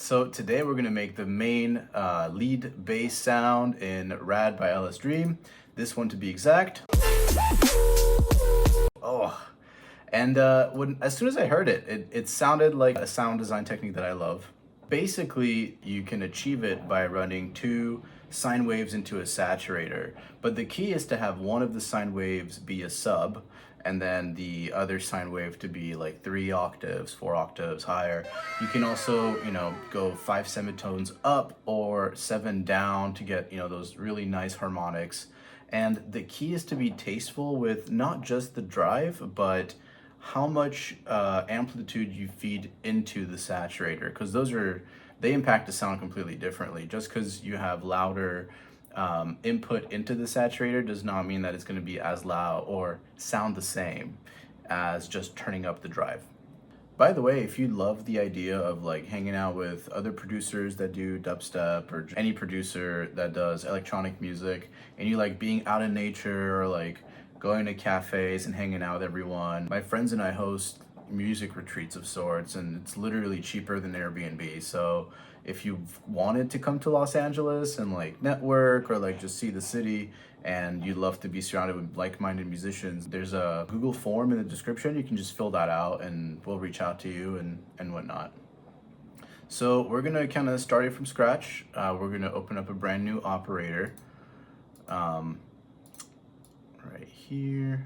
So today we're gonna make the main lead bass sound in Rad by LSDREAM. This one to be exact. Oh, and as soon as I heard it, it sounded like a sound design technique that I love. Basically, you can achieve it by running 2 sine waves into a saturator, but the key is to have one of the sine waves be a sub, and then the other sine wave to be like 3 octaves, 4 octaves higher. You can also, go 5 semitones up or 7 down to get, those really nice harmonics. And the key is to be tasteful with not just the drive, but how much amplitude you feed into the saturator, because they impact the sound completely differently. Just because you have louder input into the saturator does not mean that it's going to be as loud or sound the same as just turning up the drive. By the way, if you love the idea of like hanging out with other producers that do dubstep or any producer that does electronic music, and you like being out in nature or like going to cafes and hanging out with everyone, my friends and I host music retreats of sorts, and it's literally cheaper than Airbnb. So if you wanted to come to Los Angeles and like network or like just see the city, and you'd love to be surrounded with like-minded musicians, there's a Google form in the description. You can just fill that out and we'll reach out to you and whatnot. So we're gonna kind of start it from scratch. We're gonna open up a brand new operator right here.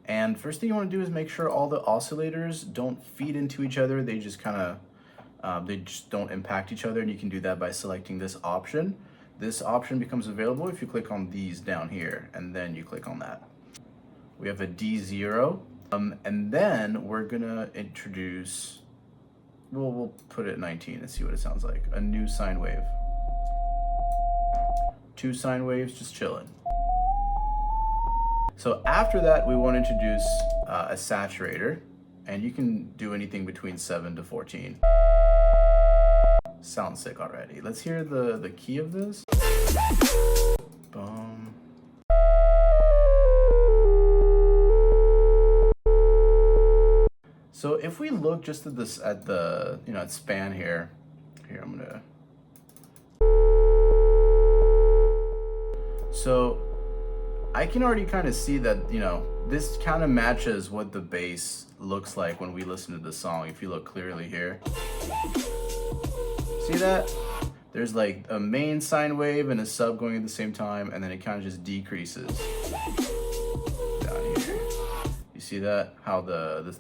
And first thing you want to do is make sure all the oscillators don't feed into each other. They just kind of, they just don't impact each other. And you can do that by selecting this option. This option becomes available if you click on these down here, and then you click on that. We have a D0, and then we're gonna introduce, we'll put it at 19 and see what it sounds like. A new sine wave. 2 sine waves just chilling. So after that, we want to introduce a saturator, and you can do anything between 7 to 14. Sounds sick already. Let's hear the key of this. Boom. So if we look just at this, at the, at span here, I'm gonna. So I can already kind of see that, this kind of matches what the bass looks like when we listen to the song. If you look clearly here. See that? There's like a main sine wave and a sub going at the same time, and then it kind of just decreases down here. You see that? How the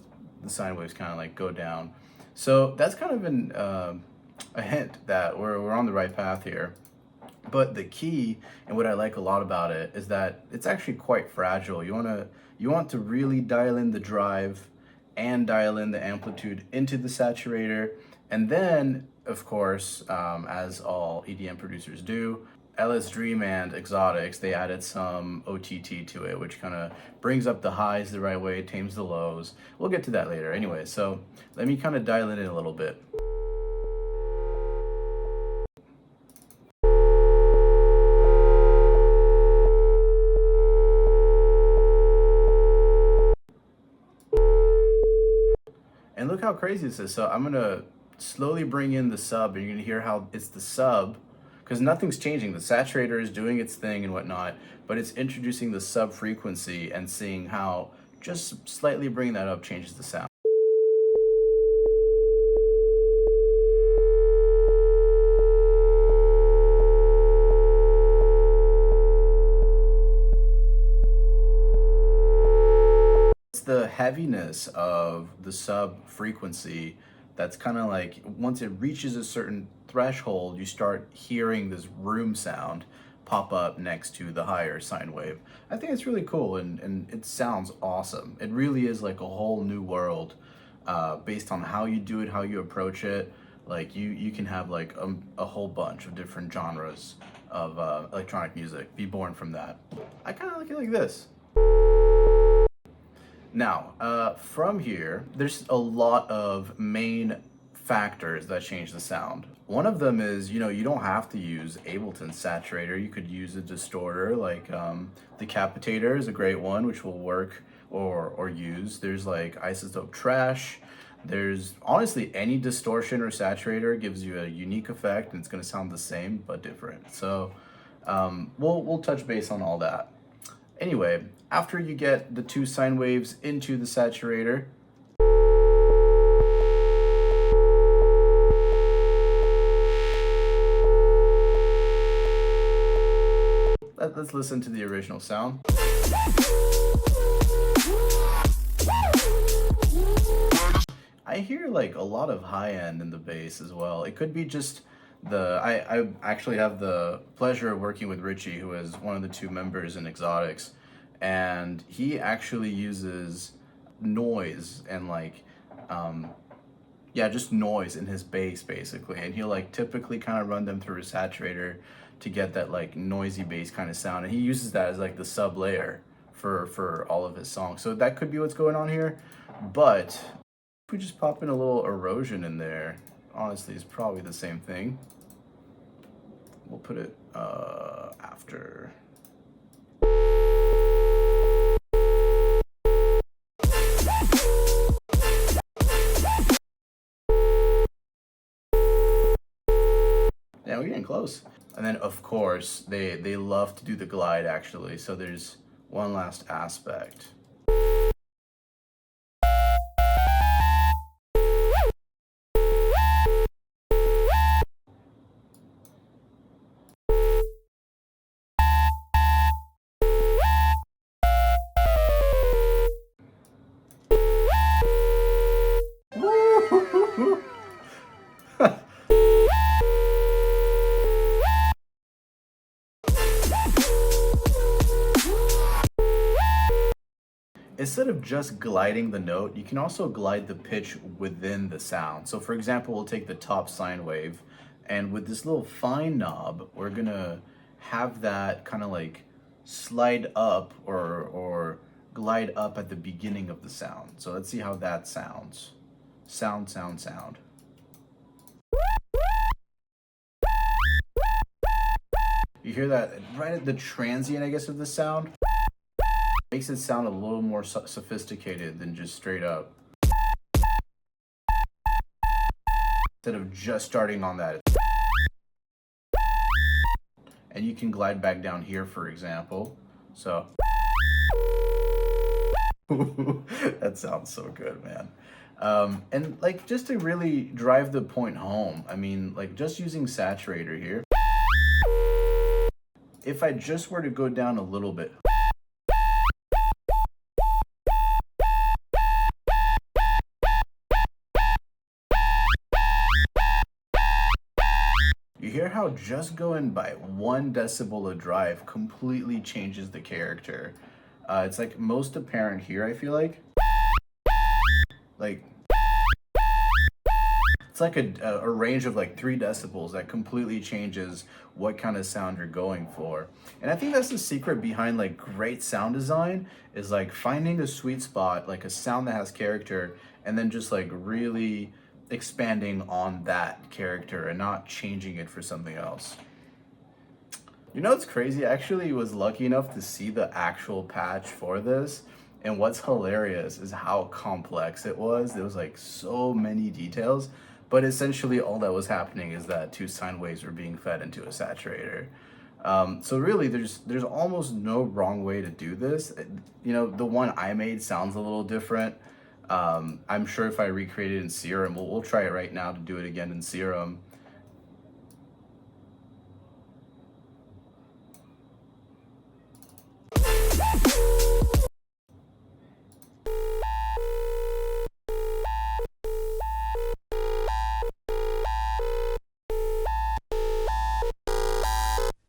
sine waves kind of like go down. So that's kind of a hint that we're on the right path here. But the key, and what I like a lot about it, is that it's actually quite fragile. You want to really dial in the drive and dial in the amplitude into the saturator. And then, of course, as all EDM producers do, LSDREAM and Exotics, they added some OTT to it, which kind of brings up the highs the right way, tames the lows. We'll get to that later. Anyway, so let me kind of dial it in a little bit. And look how crazy this is. So I'm gonna slowly bring in the sub, and you're gonna hear how it's the sub, because nothing's changing. The saturator is doing its thing and whatnot, but it's introducing the sub frequency and seeing how just slightly bringing that up changes the sound. The heaviness of the sub frequency that's kind of like, once it reaches a certain threshold, you start hearing this room sound pop up next to the higher sine wave. I think it's really cool, and it sounds awesome. It really is like a whole new world based on how you do it, how you approach it. Like you can have like a whole bunch of different genres of electronic music be born from that. I kind of like it like this. Now, from here, there's a lot of main factors that change the sound. One of them is, you don't have to use Ableton saturator. You could use a distorter, like Decapitator is a great one, which will work or use. There's like Isotope Trash. There's honestly any distortion or saturator gives you a unique effect, and it's going to sound the same but different. So we'll touch base on all that. Anyway, after you get the two sine waves into the saturator, let's listen to the original sound. I hear like a lot of high end in the bass as well. It could be just I actually have the pleasure of working with Richie, who is one of the two members in Exotics, and he actually uses noise and like yeah, just noise in his bass basically, and he'll like typically kind of run them through a saturator to get that like noisy bass kind of sound, and he uses that as like the sub layer for all of his songs. So that could be what's going on here, but if we just pop in a little erosion in there, honestly, it's probably the same thing. We'll put it after. Yeah, we're getting close. And then of course, they love to do the glide actually. So there's one last aspect. Instead of just gliding the note, you can also glide the pitch within the sound. So for example, we'll take the top sine wave, and with this little fine knob, we're gonna have that kind of like slide up or glide up at the beginning of the sound. So let's see how that sounds. Sound, sound, sound. You hear that right at the transient, I guess, of the sound? Makes it sound a little more sophisticated than just straight up. Instead of just starting on that. And you can glide back down here, for example. So. That sounds so good, man. And like, just to really drive the point home, I mean, like just using saturator here. If I just were to go down a little bit. You hear how just going by 1 decibel a drive completely changes the character. It's like most apparent here, I feel like. It's like a range of like 3 decibels that completely changes what kind of sound you're going for. And I think that's the secret behind like great sound design, is like finding a sweet spot, like a sound that has character, and then just like really expanding on that character and not changing it for something else. You know what's crazy? I actually was lucky enough to see the actual patch for this, and what's hilarious is how complex it was. There was like so many details, but essentially all that was happening is that 2 sine waves were being fed into a saturator. So really there's almost no wrong way to do this. You know, the one I made sounds a little different. I'm sure if I recreate it in Serum, we'll try it right now to do it again in Serum.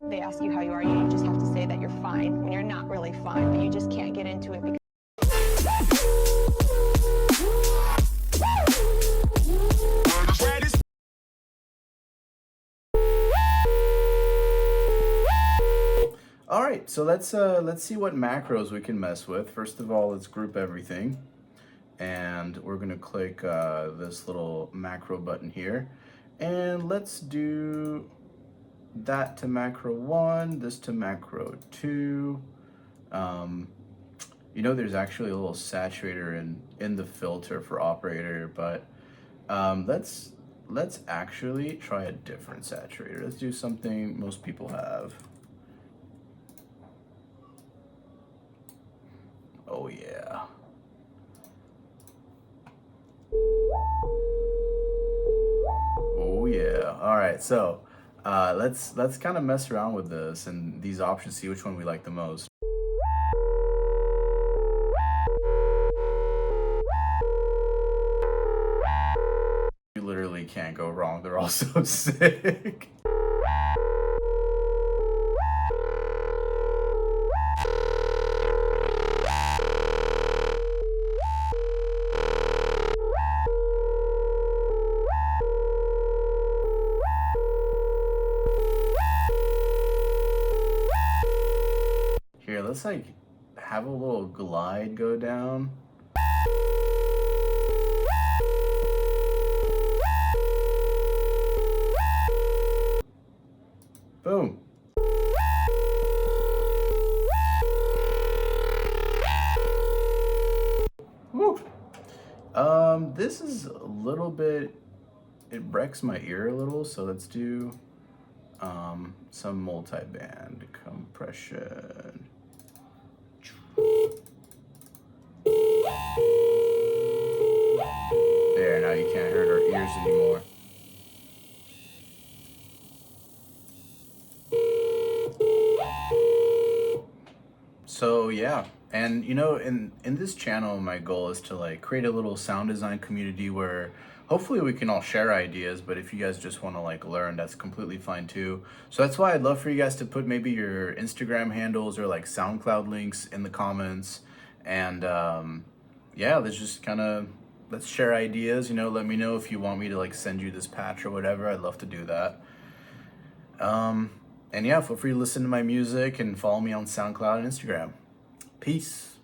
They ask you how you are, you just have to say that you're fine when you're not really fine, but you just can't get into it because All right, so let's see what macros we can mess with. First of all, let's group everything, and we're gonna click this little macro button here, and let's do that to macro 1, this to macro 2. You know, there's actually a little saturator in the filter for operator, but let's actually try a different saturator. Let's do something most people have. Oh yeah. Oh yeah. All right, so let's kind of mess around with this and these options, see which one we like the most. You literally can't go wrong. They're all so sick. Here, let's like have a little glide go down. Boom. Woo. This is a little bit, it wrecks my ear a little, so let's do some multi-band compression. There, now you can't hurt our ears anymore. So yeah, and you know, in this channel, my goal is to like create a little sound design community where hopefully we can all share ideas, but if you guys just want to like learn, that's completely fine too. So that's why I'd love for you guys to put maybe your Instagram handles or like SoundCloud links in the comments, and yeah, let's just kind of let's share ideas. You know, let me know if you want me to like send you this patch or whatever. I'd love to do that. And yeah, feel free to listen to my music and follow me on SoundCloud and Instagram. Peace.